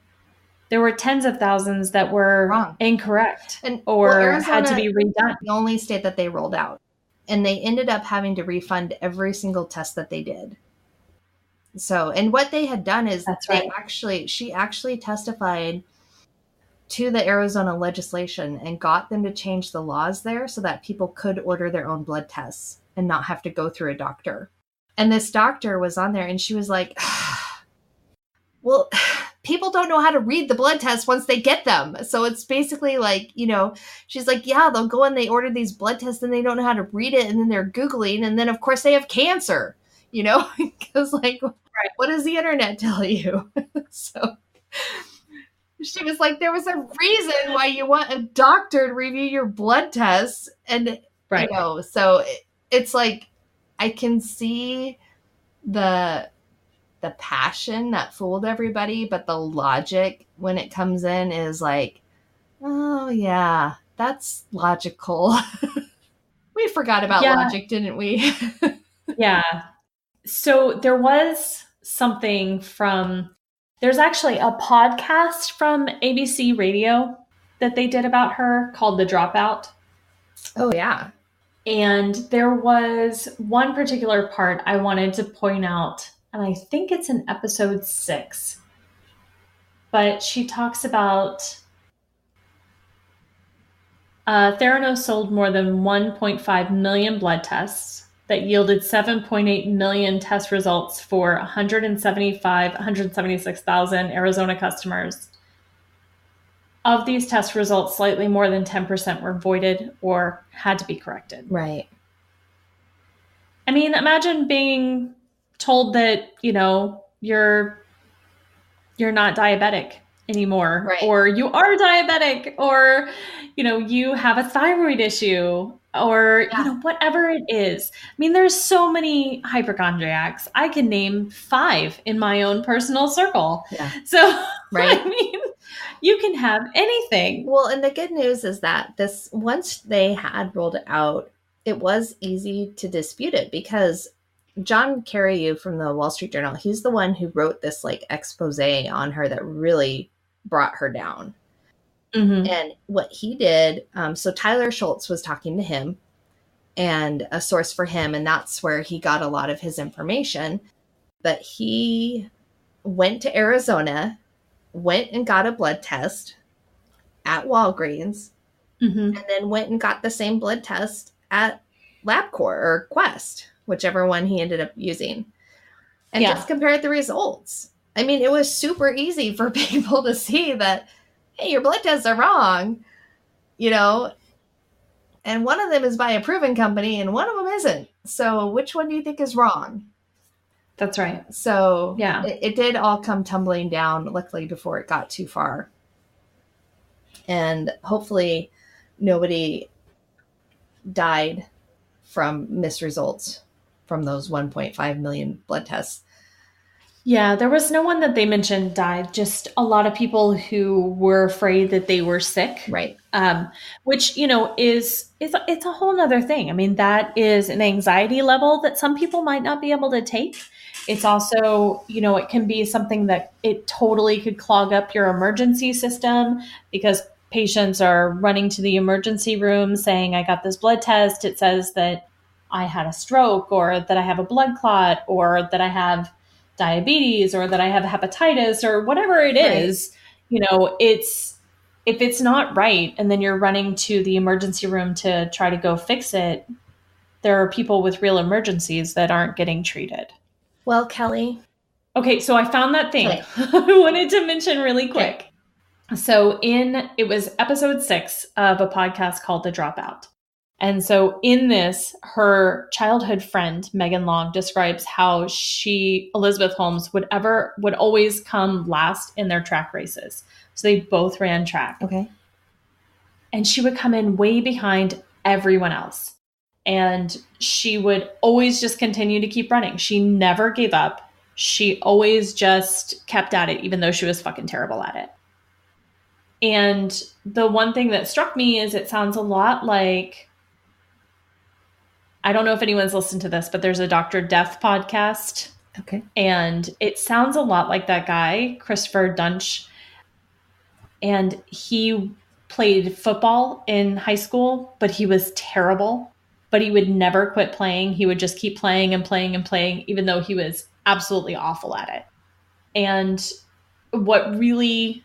there were tens of thousands that were wrong, incorrect, Arizona had to be redone. The only state that they rolled out. And they ended up having to refund every single test that they did. So, and what they had done is she actually testified to the Arizona legislation and got them to change the laws there so that people could order their own blood tests and not have to go through a doctor. And this doctor was on there and she was like, well, people don't know how to read the blood tests once they get them. So it's basically like, you know, she's like, yeah, they'll go and they order these blood tests and they don't know how to read it. And then they're Googling. And then, of course, they have cancer, you know, because like, what does the internet tell you? So she was like, there was a reason why you want a doctor to review your blood tests. And, you know, so it's like, I can see the passion that fooled everybody, but the logic when it comes in is like, oh yeah, that's logical. We forgot about logic, didn't we? Yeah. So there was something there's actually a podcast from ABC Radio that they did about her called The Dropout. Oh yeah. And there was one particular part I wanted to point out, and I think it's in episode 6. But she talks about Theranos sold more than 1.5 million blood tests that yielded 7.8 million test results for 176,000 Arizona customers. Of these test results, slightly more than 10% were voided or had to be corrected. Right. I mean, imagine being told that, you know, you're not diabetic anymore, right. or you are diabetic, or, you have a thyroid issue, or, whatever it is. I mean, there's so many hypochondriacs. I can name 5 in my own personal circle. Yeah. So, right. I mean, you can have anything. Well, and the good news is that once they had rolled it out, it was easy to dispute it because John Carreyrou from the Wall Street Journal, he's the one who wrote this expose on her that really brought her down. Mm-hmm. And what he did, so Tyler Schultz was talking to him and a source for him, and that's where he got a lot of his information. But he went to Arizona, went and got a blood test at Walgreens, mm-hmm. and then went and got the same blood test at LabCorp or Quest, whichever one he ended up using, and just compared the results. I mean, it was super easy for people to see that, hey, your blood tests are wrong, and one of them is by a proven company and one of them isn't. So which one do you think is wrong? That's right. So it did all come tumbling down, luckily, before it got too far. And hopefully nobody died from misresults from those 1.5 million blood tests. Yeah, there was no one that they mentioned died, just a lot of people who were afraid that they were sick. Right. Which, it's a whole nother thing. I mean, that is an anxiety level that some people might not be able to take. It's also, it can be something that it totally could clog up your emergency system because patients are running to the emergency room saying, I got this blood test. It says that I had a stroke or that I have a blood clot or that I have diabetes or that I have hepatitis or whatever it is, if it's not right and then you're running to the emergency room to try to go fix it, there are people with real emergencies that aren't getting treated. Well, Kelly. Okay, so I found that thing I wanted to mention really quick. Okay. So it was episode 6 of a podcast called The Dropout. And so in this, her childhood friend, Megan Long, describes how Elizabeth Holmes, would always come last in their track races. So they both ran track. Okay. And she would come in way behind everyone else. And she would always just continue to keep running. She never gave up. She always just kept at it, even though she was fucking terrible at it. And the one thing that struck me is it sounds a lot like, I don't know if anyone's listened to this, but there's a Dr. Death podcast. Okay. And it sounds a lot like that guy, Christopher Dunch. And he played football in high school, but he was terrible. But he would never quit playing. He would just keep playing and playing and playing, even though he was absolutely awful at it. And what really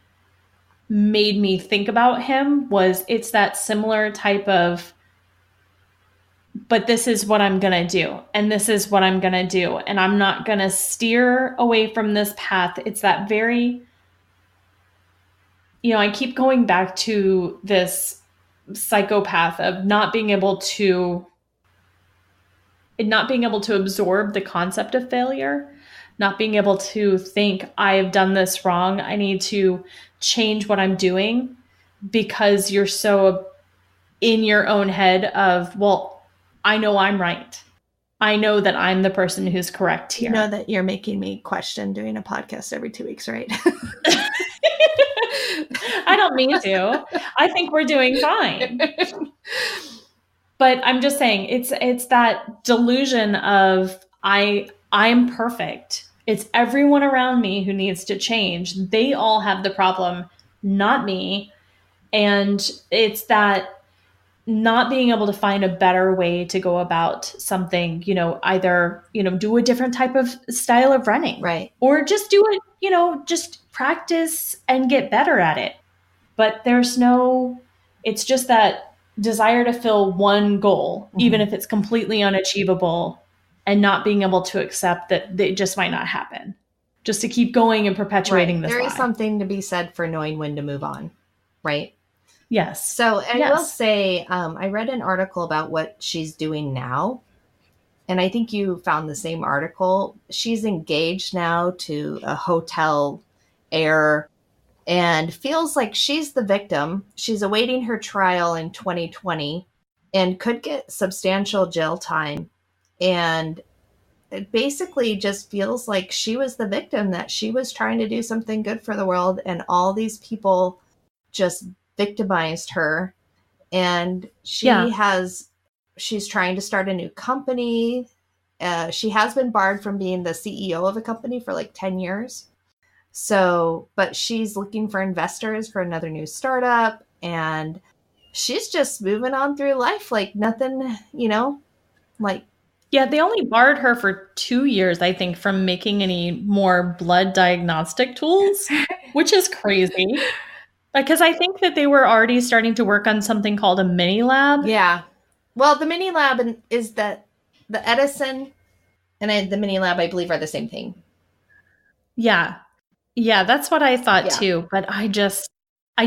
made me think about him was it's that similar type of, but this is what I'm going to do. And this is what I'm going to do. And I'm not going to steer away from this path. It's that very, I keep going back to this psychopath of not being able to absorb the concept of failure, not being able to think, I've done this wrong. I need to change what I'm doing because you're so in your own head of, well, I know I'm right. I know that I'm the person who's correct here. You know that you're making me question doing a podcast every 2 weeks, right? I don't mean to. I think we're doing fine. But I'm just saying it's that delusion of I'm perfect. It's everyone around me who needs to change. They all have the problem, not me. And it's that not being able to find a better way to go about something, either, do a different type of style of running. Right. Or just do it, just practice and get better at it. But it's just that desire to fill one goal, even if it's completely unachievable, and not being able to accept that it just might not happen. Just to keep going and perpetuating this lie. There is something to be said for knowing when to move on, right? Yes. So I will say, I read an article about what she's doing now. And I think you found the same article. She's engaged now to a hotel heir. and feels like she's the victim. She's awaiting her trial in 2020 and could get substantial jail time. And it basically just feels like she was the victim, that she was trying to do something good for the world, and all these people just victimized her. And she's trying to start a new company. She has been barred from being the CEO of a company for like 10 years. So, but she's looking for investors for another new startup, and she's just moving on through life like nothing, like. Yeah, they only barred her for 2 years, I think, from making any more blood diagnostic tools, which is crazy. Because I think that they were already starting to work on something called a mini lab. Yeah. Well, the mini lab is that the Edison and the mini lab, I believe, are the same thing. Yeah. Yeah, that's what I thought too. But I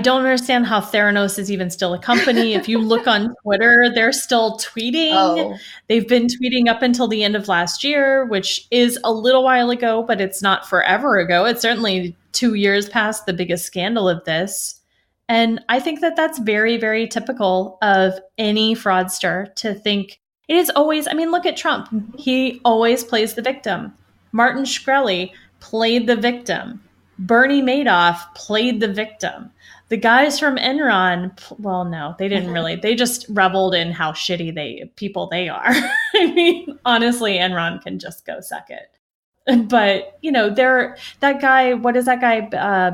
don't understand how Theranos is even still a company. If you look on Twitter, they're still tweeting. Oh. They've been tweeting up until the end of last year, which is a little while ago, but it's not forever ago. It's certainly 2 years past the biggest scandal of this. And I think that that's very, very typical of any fraudster to think it is always, I mean, look at Trump. He always plays the victim. Martin Shkreli played the victim. Bernie Madoff played the victim. The guys from Enron, well, no, they didn't really. They just reveled in how shitty people they are. I mean, honestly, Enron can just go suck it. But, that guy, what is that guy,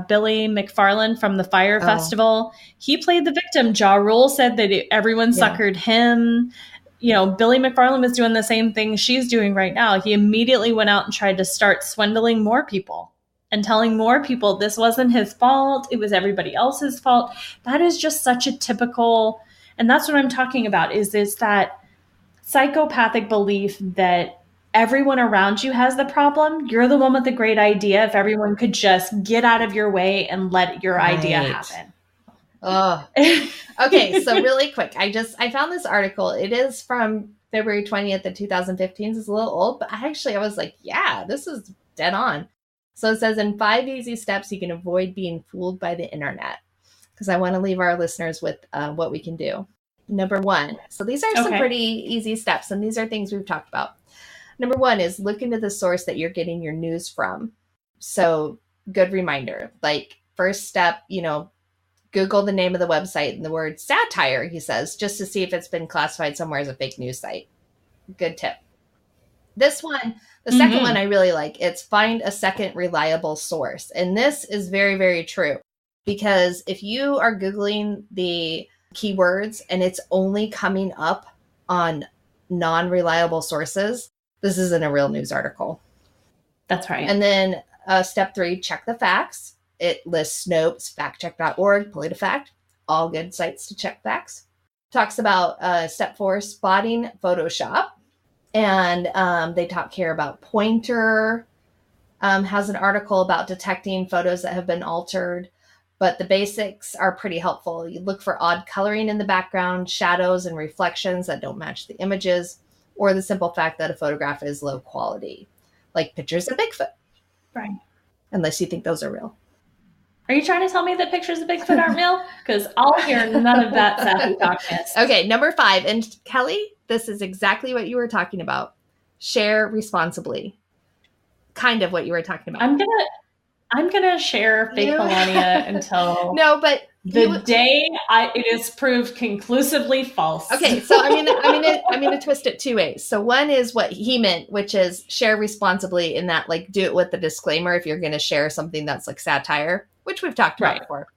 Billy McFarland from the Fire Festival? He played the victim. Ja Rule said that everyone suckered him. Billy McFarland was doing the same thing she's doing right now. He immediately went out and tried to start swindling more people and telling more people this wasn't his fault. It was everybody else's fault. That is just such a typical, and that's what I'm talking about, is that psychopathic belief that everyone around you has the problem. You're the one with the great idea. If everyone could just get out of your way and let your idea happen. Oh, okay. So really quick, I found this article. It is from February 20th of 2015. It's a little old, but I was like, yeah, this is dead on. So it says, in 5 easy steps, you can avoid being fooled by the internet. Because I want to leave our listeners with what we can do. Number 1. So these are some pretty easy steps, and these are things we've talked about. Number 1 is look into the source that you're getting your news from. So good reminder. Like, first step, Google the name of the website and the word satire, he says, just to see if it's been classified somewhere as a fake news site. Good tip. This one, the second one I really like. It's find a second reliable source. And this is very, very true. Because if you are Googling the keywords and it's only coming up on non-reliable sources, this isn't a real news article. That's right. And then step 3, check the facts. It lists Snopes, factcheck.org, PolitiFact, all good sites to check facts. Talks about step 4, spotting Photoshop. And they talk here about Pointer, has an article about detecting photos that have been altered. But the basics are pretty helpful. You look for odd coloring in the background, shadows and reflections that don't match the images, or the simple fact that a photograph is low quality, like pictures of Bigfoot. Right. Unless you think those are real. Are you trying to tell me that pictures of Bigfoot aren't real? Because I'll hear none of that sappy talkness. Okay, number 5. And Kelly, this is exactly what you were talking about. Share responsibly. Kind of what you were talking about. I'm gonna share fake Melania until the day it is proved conclusively false. Okay, so I'm gonna twist it 2 ways. So one is what he meant, which is share responsibly, in that, like, do it with the disclaimer if you're gonna share something that's like satire, which we've talked about before.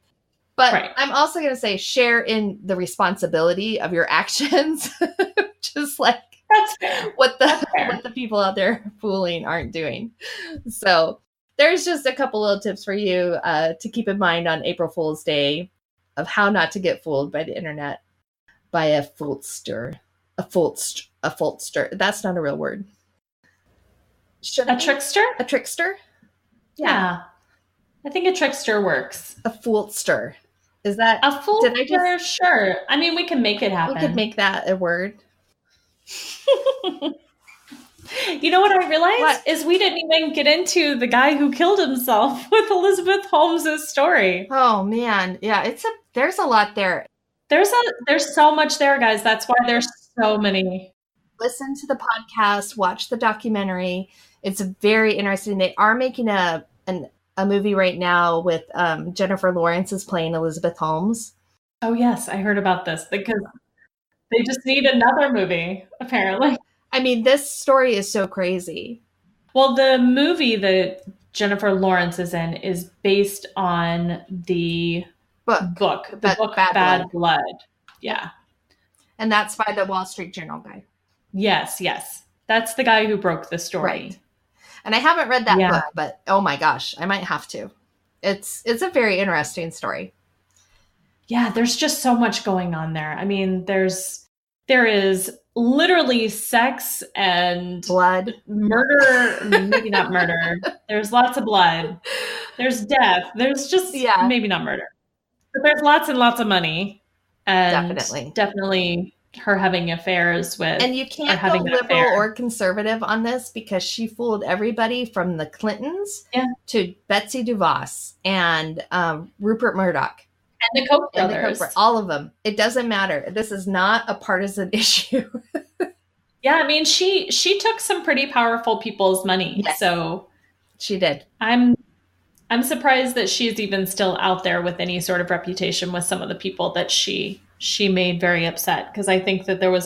But I'm also gonna say share in the responsibility of your actions, just like that's fair. What the people out there fooling aren't doing. So there's just a couple little tips for you to keep in mind on April Fool's Day of how not to get fooled by the internet by a foolster. A foolster. That's not a real word. A trickster? A trickster? Yeah. I think a trickster works. A foolster. Is that a foolster? Sure. I mean, we can make it happen. We could make that a word. You know what I realized is we didn't even get into the guy who killed himself with Elizabeth Holmes' story. Oh man. Yeah, there's a lot there. There's so much there, guys. That's why there's so many. Listen to the podcast, watch the documentary. It's very interesting. They are making a movie right now with Jennifer Lawrence is playing Elizabeth Holmes. Oh yes, I heard about this because they just need another movie, apparently. I mean, this story is so crazy. Well, the movie that Jennifer Lawrence is in is based on the book, Bad Blood. Yeah. And that's by the Wall Street Journal guy. Yes. That's the guy who broke the story. Right. And I haven't read that book, but oh my gosh, I might have to. It's a very interesting story. Yeah, there's just so much going on there. I mean, there is literally sex and blood, murder, maybe not murder. There's lots of blood. There's death. There's just maybe not murder. But there's lots and lots of money. And definitely her having affairs with. And you can't go liberal or conservative on this because she fooled everybody from the Clintons to Betsy DeVos and Rupert Murdoch. And the Koch brothers. All of them. It doesn't matter. This is not a partisan issue. Yeah, I mean, she took some pretty powerful people's money. Yes. So she did. I'm surprised that she's even still out there with any sort of reputation with some of the people that she made very upset. Because I think that there were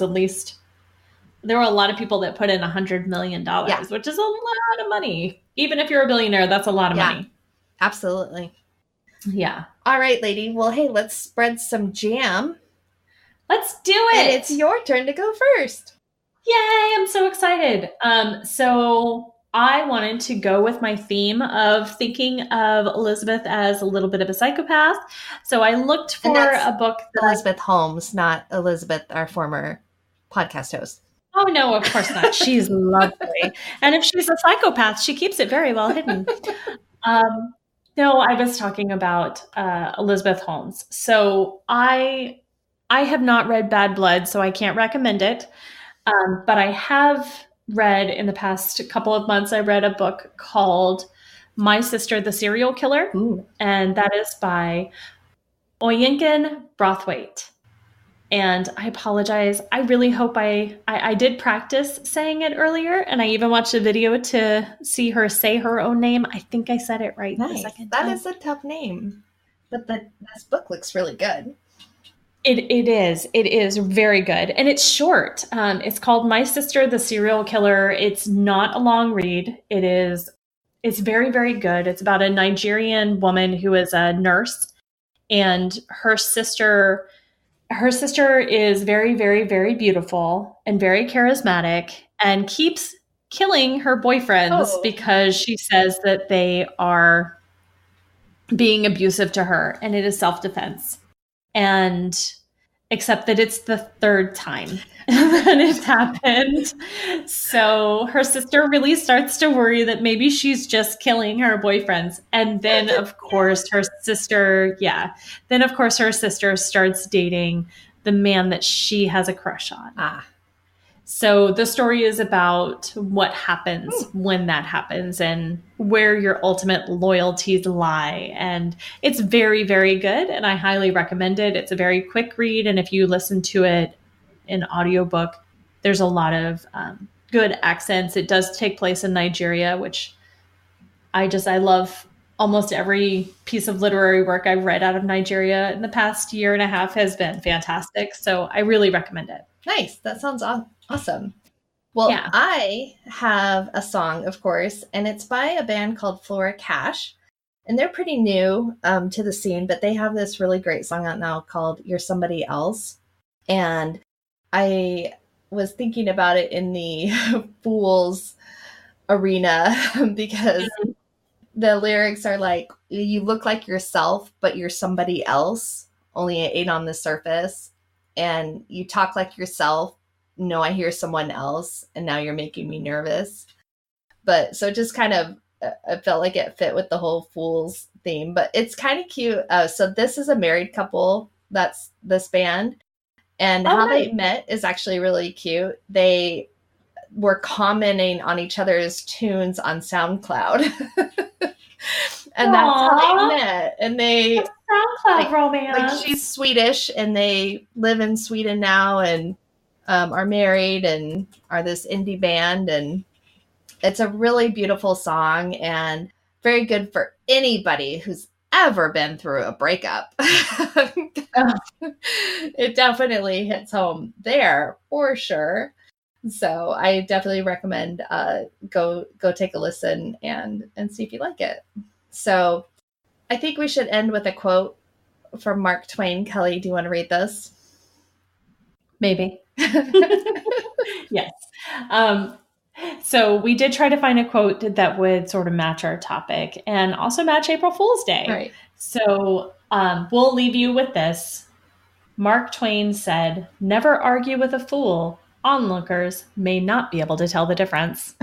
a lot of people that put in $100 million, which is a lot of money. Even if you're a billionaire, that's a lot of money. Absolutely. Yeah. All right, lady. Well, hey, let's spread some jam. Let's do it. And it's your turn to go first. Yay, I'm so excited. So I wanted to go with my theme of thinking of Elizabeth as a little bit of a psychopath. So I looked for a book. Elizabeth Holmes, not Elizabeth, our former podcast host. Oh, no, of course not. She's lovely. And if she's a psychopath, she keeps it very well hidden. No, I was talking about Elizabeth Holmes. So I have not read Bad Blood, so I can't recommend it. But I have read in the past couple of months, I read a book called My Sister, the Serial Killer. Ooh. And that is by Oyinkan Brathwaite. And I apologize. I really hope I did practice saying it earlier. And I even watched a video to see her say her own name. I think I said it right. Nice. That is a tough name. But this book looks really good. It is very good. And it's short. It's called My Sister, the Serial Killer. It's not a long read. It's very, very good. It's about a Nigerian woman who is a nurse, and her sister is very, very, very beautiful and very charismatic and keeps killing her boyfriends because she says that they are being abusive to her, and it is self-defense. And except that it's the third time that it's happened. So her sister really starts to worry that maybe she's just killing her boyfriends. And then of course her sister starts dating the man that she has a crush on. So the story is about what happens when that happens and where your ultimate loyalties lie. And it's very, very good. And I highly recommend it. It's a very quick read. And if you listen to it in audiobook, there's a lot of good accents. It does take place in Nigeria, which I love. Almost every piece of literary work I've read out of Nigeria in the past year and a half has been fantastic. So I really recommend it. Nice. That sounds awesome. Well, yeah. I have a song, of course, and it's by a band called Flora Cash. And they're pretty new to the scene, but they have this really great song out now called You're Somebody Else. And I was thinking about it in the Fools arena because the lyrics are like, you look like yourself, but you're somebody else, only it ain't on the surface. And you talk like yourself. No, I hear someone else. And now you're making me nervous. But so it just kind of, I felt like it fit with the whole Fools theme, but it's kind of cute. So this is a married couple. That's this band. And how they met is actually really cute. were commenting on each other's tunes on SoundCloud. And that's how they met. And they SoundCloud romance. Like she's Swedish and they live in Sweden now and are married and are this indie band. And it's a really beautiful song and very good for anybody who's ever been through a breakup. It definitely hits home there for sure. So I definitely recommend go take a listen and see if you like it. So I think we should end with a quote from Mark Twain. Kelly, do you want to read this? Maybe. Yes. So we did try to find a quote that would sort of match our topic and also match April Fool's Day. Right. So we'll leave you with this. Mark Twain said, "Never argue with a fool. Onlookers may not be able to tell the difference."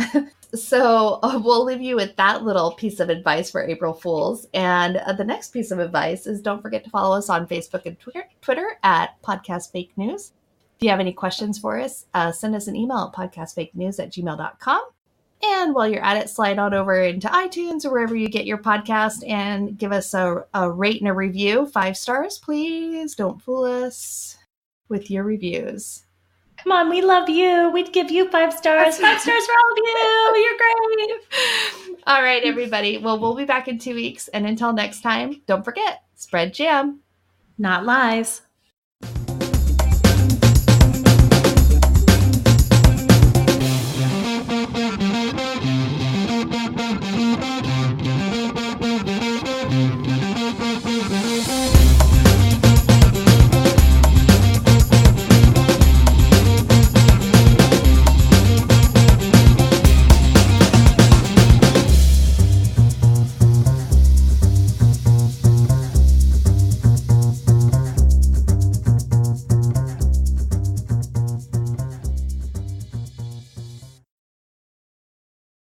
So we'll leave you with that little piece of advice for April Fools. And the next piece of advice is don't forget to follow us on Facebook and Twitter at Podcast Fake News. If you have any questions for us, send us an email at podcastfakenews@gmail.com. And while you're at it, slide on over into iTunes or wherever you get your podcast and give us a rate and a review. 5 stars, please. Don't fool us with your reviews. Come on, we love you. We'd give you 5 stars. 5 stars for all of you. You're great. All right, everybody. Well, we'll be back in 2 weeks. And until next time, don't forget, spread jam. Not lies.